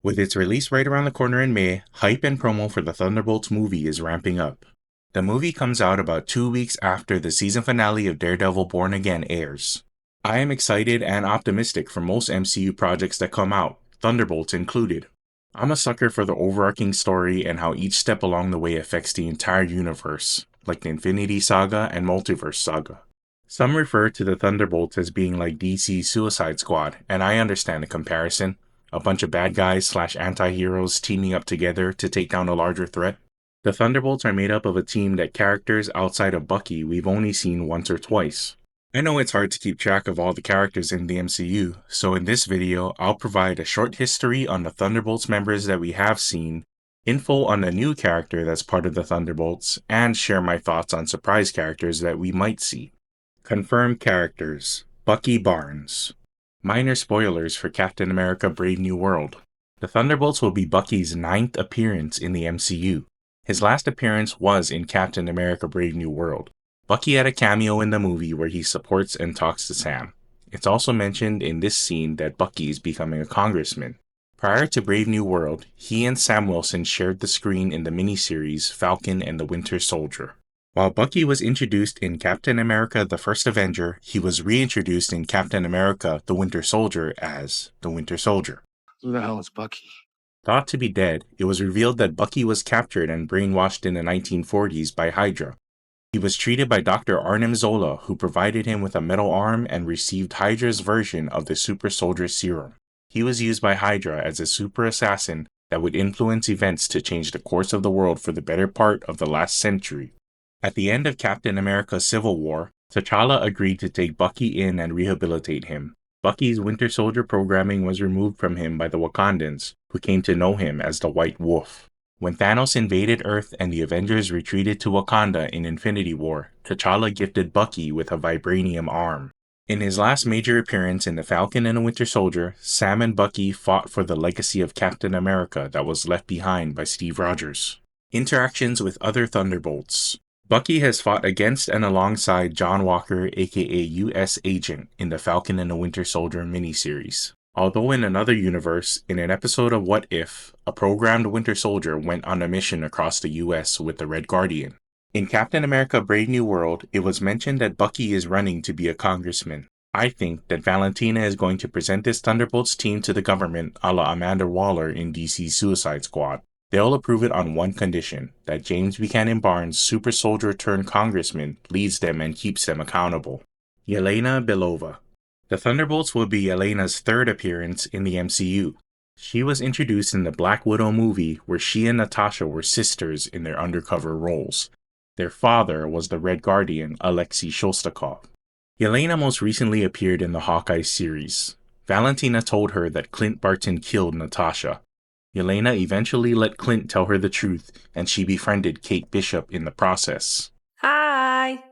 With its release right around the corner in May, hype and promo for the Thunderbolts movie is ramping up. The movie comes out about 2 weeks after the season finale of Daredevil Born Again airs. I am excited and optimistic for most MCU projects that come out, Thunderbolts included. I'm a sucker for the overarching story and how each step along the way affects the entire universe, like the Infinity Saga and Multiverse Saga. Some refer to the Thunderbolts as being like DC's Suicide Squad, and I understand the comparison. A bunch of bad guys / anti-heroes teaming up together to take down a larger threat. The Thunderbolts are made up of a team that characters outside of Bucky we've only seen once or twice. I know it's hard to keep track of all the characters in the MCU, so in this video I'll provide a short history on the Thunderbolts members that we have seen, info on the new character that's part of the Thunderbolts, and share my thoughts on surprise characters that we might see. Confirmed characters: Bucky Barnes. Minor spoilers for Captain America Brave New World. The Thunderbolts will be Bucky's 9th appearance in the MCU. His last appearance was in Captain America Brave New World. Bucky had a cameo in the movie where he supports and talks to Sam. It's also mentioned in this scene that Bucky is becoming a congressman. Prior to Brave New World, he and Sam Wilson shared the screen in the miniseries Falcon and the Winter Soldier. While Bucky was introduced in Captain America the First Avenger, he was reintroduced in Captain America the Winter Soldier as the Winter Soldier. Who the hell is Bucky? Thought to be dead, it was revealed that Bucky was captured and brainwashed in the 1940s by Hydra. He was treated by Dr. Arnim Zola, who provided him with a metal arm and received Hydra's version of the Super Soldier Serum. He was used by Hydra as a super assassin that would influence events to change the course of the world for the better part of the last century. At the end of Captain America Civil War, T'Challa agreed to take Bucky in and rehabilitate him. Bucky's Winter Soldier programming was removed from him by the Wakandans, who came to know him as the White Wolf. When Thanos invaded Earth and the Avengers retreated to Wakanda in Infinity War, T'Challa gifted Bucky with a vibranium arm. In his last major appearance in The Falcon and the Winter Soldier, Sam and Bucky fought for the legacy of Captain America that was left behind by Steve Rogers. Interactions with other Thunderbolts. Bucky has fought against and alongside John Walker, aka US Agent, in the Falcon and the Winter Soldier miniseries. Although in another universe, in an episode of What If, a programmed Winter Soldier went on a mission across the US with the Red Guardian. In Captain America Brave New World, it was mentioned that Bucky is running to be a congressman. I think that Valentina is going to present this Thunderbolts team to the government a la Amanda Waller in DC's Suicide Squad. They'll approve it on one condition, that James Buchanan Barnes, super soldier turned congressman, leads them and keeps them accountable. Yelena Belova. The Thunderbolts will be Yelena's 3rd appearance in the MCU. She was introduced in the Black Widow movie where she and Natasha were sisters in their undercover roles. Their father was the Red Guardian, Alexei Shostakov. Yelena most recently appeared in the Hawkeye series. Valentina told her that Clint Barton killed Natasha. Yelena eventually let Clint tell her the truth, and she befriended Kate Bishop in the process. Hi!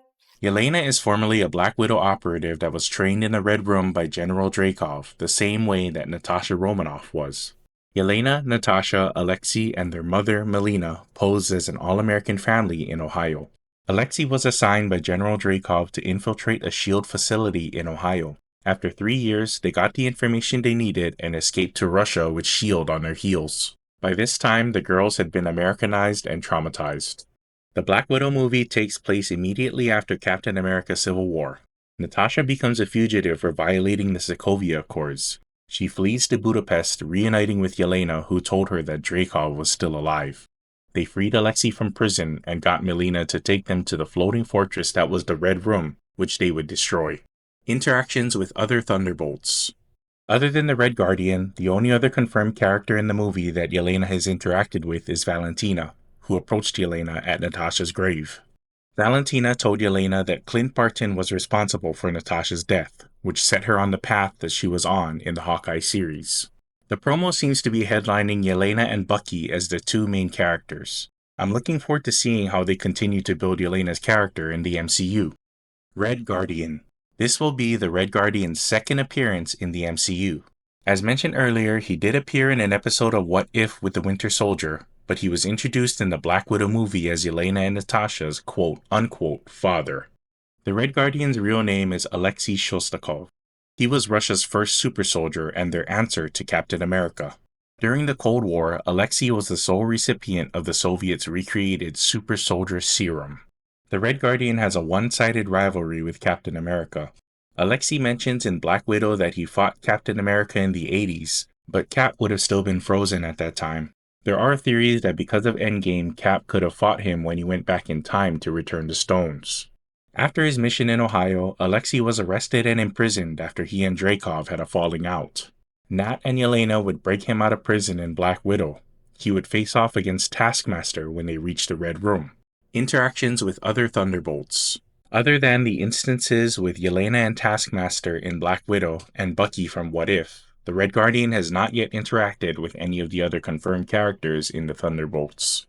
Yelena is formerly a Black Widow operative that was trained in the Red Room by General Dreykov, the same way that Natasha Romanoff was. Yelena, Natasha, Alexei, and their mother, Melina, posed as an all-American family in Ohio. Alexei was assigned by General Dreykov to infiltrate a SHIELD facility in Ohio. After 3 years, they got the information they needed and escaped to Russia with SHIELD on their heels. By this time, the girls had been Americanized and traumatized. The Black Widow movie takes place immediately after Captain America Civil War. Natasha becomes a fugitive for violating the Sokovia Accords. She flees to Budapest, reuniting with Yelena, who told her that Dreykov was still alive. They freed Alexei from prison and got Melina to take them to the floating fortress that was the Red Room, which they would destroy. Interactions with other Thunderbolts. Other than the Red Guardian, the only other confirmed character in the movie that Yelena has interacted with is Valentina, who approached Yelena at Natasha's grave. Valentina told Yelena that Clint Barton was responsible for Natasha's death, which set her on the path that she was on in the Hawkeye series. The promo seems to be headlining Yelena and Bucky as the 2 main characters. I'm looking forward to seeing how they continue to build Yelena's character in the MCU. Red Guardian. This will be the Red Guardian's 2nd appearance in the MCU. As mentioned earlier, he did appear in an episode of What If with the Winter Soldier, but he was introduced in the Black Widow movie as Yelena and Natasha's quote-unquote father. The Red Guardian's real name is Alexei Shostakov. He was Russia's first super soldier and their answer to Captain America. During the Cold War, Alexei was the sole recipient of the Soviets' recreated super soldier serum. The Red Guardian has a one-sided rivalry with Captain America. Alexei mentions in Black Widow that he fought Captain America in the 80s, but Cap would have still been frozen at that time. There are theories that because of Endgame, Cap could have fought him when he went back in time to return the stones. After his mission in Ohio, Alexei was arrested and imprisoned after he and Dreykov had a falling out. Nat and Yelena would break him out of prison in Black Widow. He would face off against Taskmaster when they reached the Red Room. Interactions with other Thunderbolts. Other than the instances with Yelena and Taskmaster in Black Widow and Bucky from What If, the Red Guardian has not yet interacted with any of the other confirmed characters in the Thunderbolts.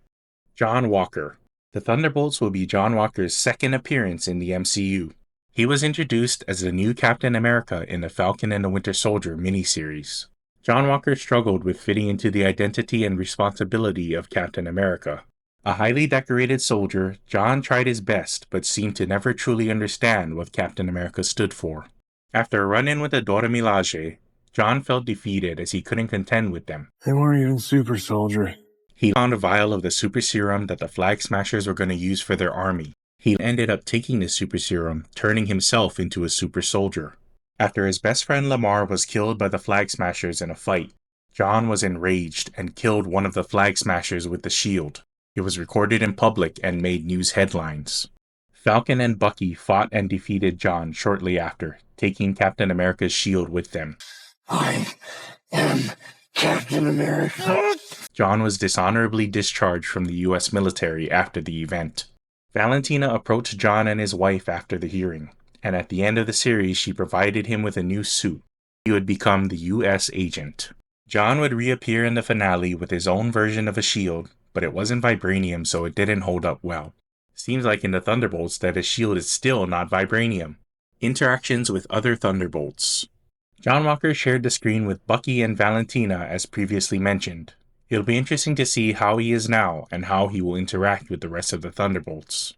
John Walker. The Thunderbolts will be John Walker's second appearance in the MCU. He was introduced as the new Captain America in the Falcon and the Winter Soldier miniseries. John Walker struggled with fitting into the identity and responsibility of Captain America. A highly decorated soldier, John tried his best but seemed to never truly understand what Captain America stood for. After a run-in with the Dora Milaje, John felt defeated as he couldn't contend with them. They weren't even super soldier. He found a vial of the super serum that the Flag Smashers were going to use for their army. He ended up taking the super serum, turning himself into a super soldier. After his best friend Lamar was killed by the Flag Smashers in a fight, John was enraged and killed one of the Flag Smashers with the shield. It was recorded in public and made news headlines. Falcon and Bucky fought and defeated John shortly after, taking Captain America's shield with them. I am Captain America. John was dishonorably discharged from the U.S. military after the event. Valentina approached John and his wife after the hearing, and at the end of the series she provided him with a new suit. He would become the U.S. agent. John would reappear in the finale with his own version of a shield, but it wasn't vibranium, so it didn't hold up well. Seems like in the Thunderbolts that his shield is still not vibranium. Interactions with other Thunderbolts. John Walker shared the screen with Bucky and Valentina as previously mentioned. It'll be interesting to see how he is now and how he will interact with the rest of the Thunderbolts.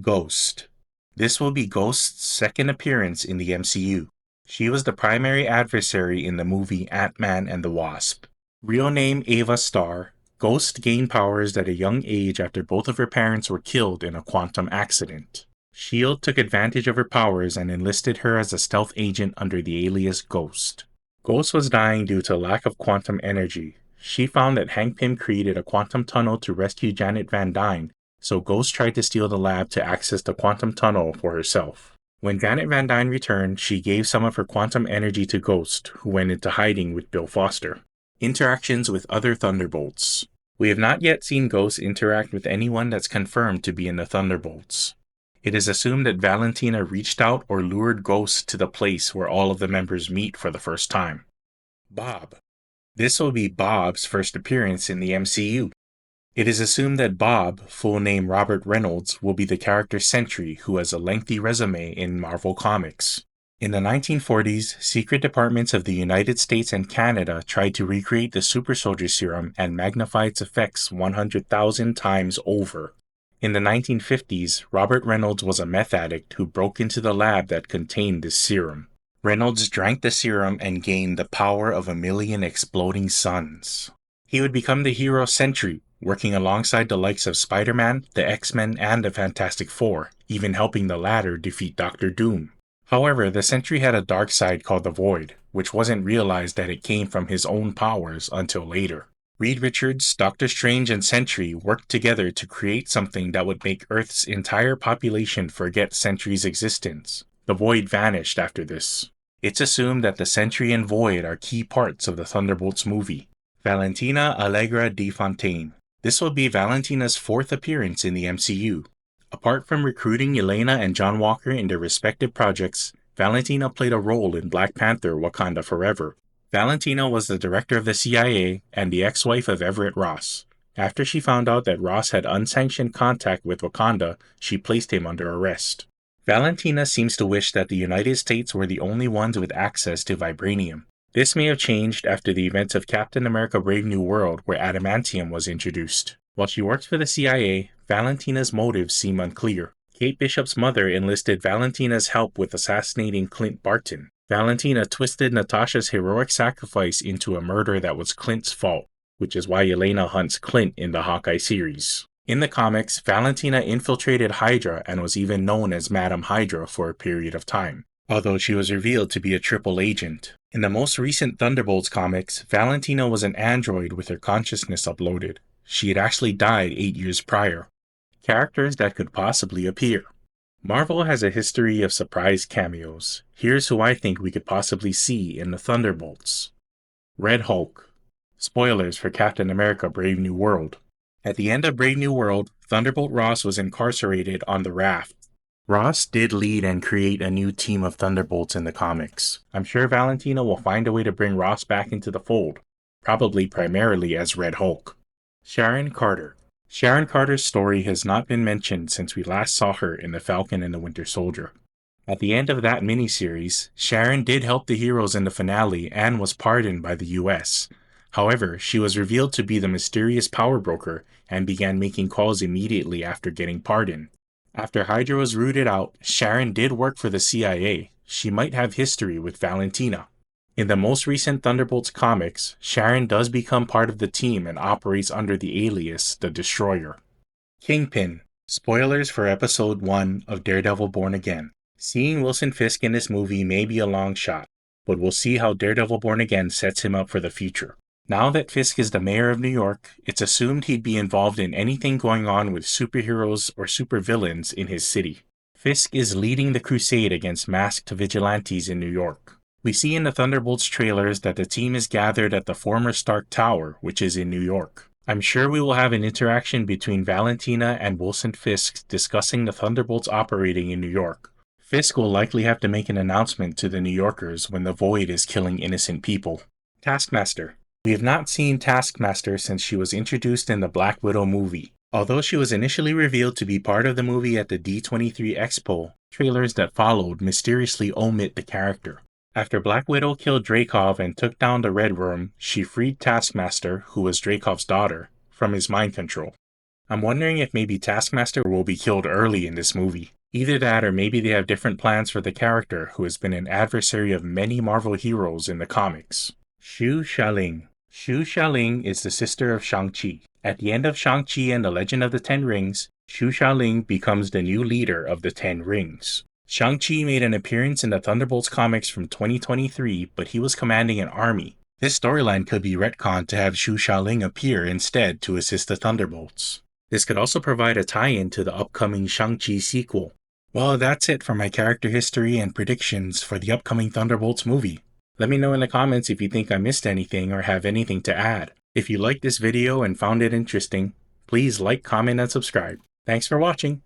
Ghost. This will be Ghost's second appearance in the MCU. She was the primary adversary in the movie Ant-Man and the Wasp. Real name Ava Starr, Ghost gained powers at a young age after both of her parents were killed in a quantum accident. S.H.I.E.L.D. took advantage of her powers and enlisted her as a stealth agent under the alias Ghost. Ghost was dying due to lack of quantum energy. She found that Hank Pym created a quantum tunnel to rescue Janet Van Dyne, so Ghost tried to steal the lab to access the quantum tunnel for herself. When Janet Van Dyne returned, she gave some of her quantum energy to Ghost, who went into hiding with Bill Foster. Interactions with other Thunderbolts. We have not yet seen Ghost interact with anyone that's confirmed to be in the Thunderbolts. It is assumed that Valentina reached out or lured Ghost to the place where all of the members meet for the first time. Bob. This will be Bob's first appearance in the MCU. It is assumed that Bob, full name Robert Reynolds, will be the character Sentry who has a lengthy resume in Marvel Comics. In the 1940s, secret departments of the United States and Canada tried to recreate the super soldier serum and magnify its effects 100,000 times over. In the 1950s, Robert Reynolds was a meth addict who broke into the lab that contained this serum. Reynolds drank the serum and gained the power of 1,000,000 exploding suns. He would become the hero Sentry, working alongside the likes of Spider-Man, the X-Men, and the Fantastic Four, even helping the latter defeat Dr. Doom. However, the Sentry had a dark side called the Void, which wasn't realized that it came from his own powers until later. Reed Richards, Doctor Strange, and Sentry worked together to create something that would make Earth's entire population forget Sentry's existence. The Void vanished after this. It's assumed that the Sentry and Void are key parts of the Thunderbolts movie. Valentina Allegra de Fontaine. This will be Valentina's fourth appearance in the MCU. Apart from recruiting Yelena and John Walker in their respective projects, Valentina played a role in Black Panther: Wakanda Forever. Valentina was the director of the CIA and the ex-wife of Everett Ross. After she found out that Ross had unsanctioned contact with Wakanda, she placed him under arrest. Valentina seems to wish that the United States were the only ones with access to vibranium. This may have changed after the events of Captain America: Brave New World, where adamantium was introduced. While she worked for the CIA, Valentina's motives seem unclear. Kate Bishop's mother enlisted Valentina's help with assassinating Clint Barton. Valentina twisted Natasha's heroic sacrifice into a murder that was Clint's fault, which is why Yelena hunts Clint in the Hawkeye series. In the comics, Valentina infiltrated Hydra and was even known as Madam Hydra for a period of time, although she was revealed to be a triple agent. In the most recent Thunderbolts comics, Valentina was an android with her consciousness uploaded. She had actually died 8 years prior. Characters that could possibly appear. Marvel has a history of surprise cameos. Here's who I think we could possibly see in the Thunderbolts. Red Hulk. Spoilers for Captain America Brave New World. At the end of Brave New World, Thunderbolt Ross was incarcerated on the raft. Ross did lead and create a new team of Thunderbolts in the comics. I'm sure Valentina will find a way to bring Ross back into the fold, probably primarily as Red Hulk. Sharon Carter. Sharon Carter's story has not been mentioned since we last saw her in The Falcon and the Winter Soldier. At the end of that miniseries, Sharon did help the heroes in the finale and was pardoned by the US. However, she was revealed to be the mysterious power broker and began making calls immediately after getting pardoned. After Hydra was rooted out, Sharon did work for the CIA. She might have history with Valentina. In the most recent Thunderbolts comics, Sharon does become part of the team and operates under the alias The Destroyer. Kingpin. Spoilers for Episode 1 of Daredevil Born Again. Seeing Wilson Fisk in this movie may be a long shot, but we'll see how Daredevil Born Again sets him up for the future. Now that Fisk is the mayor of New York, it's assumed he'd be involved in anything going on with superheroes or supervillains in his city. Fisk is leading the crusade against masked vigilantes in New York. We see in the Thunderbolts trailers that the team is gathered at the former Stark Tower, which is in New York. I'm sure we will have an interaction between Valentina and Wilson Fisk discussing the Thunderbolts operating in New York. Fisk will likely have to make an announcement to the New Yorkers when the Void is killing innocent people. Taskmaster. We have not seen Taskmaster since she was introduced in the Black Widow movie. Although she was initially revealed to be part of the movie at the D23 Expo, trailers that followed mysteriously omit the character. After Black Widow killed Dreykov and took down the Red Room, she freed Taskmaster, who was Dreykov's daughter, from his mind control. I'm wondering if maybe Taskmaster will be killed early in this movie. Either that or maybe they have different plans for the character who has been an adversary of many Marvel heroes in the comics. Xu Xialing. Xu Xialing is the sister of Shang-Chi. At the end of Shang-Chi and the Legend of the Ten Rings, Xu Xialing becomes the new leader of the Ten Rings. Shang-Chi made an appearance in the Thunderbolts comics from 2023, but he was commanding an army. This storyline could be retconned to have Xu Xialing appear instead to assist the Thunderbolts. This could also provide a tie-in to the upcoming Shang-Chi sequel. Well, that's it for my character history and predictions for the upcoming Thunderbolts movie. Let me know in the comments if you think I missed anything or have anything to add. If you liked this video and found it interesting, please like, comment, and subscribe. Thanks for watching.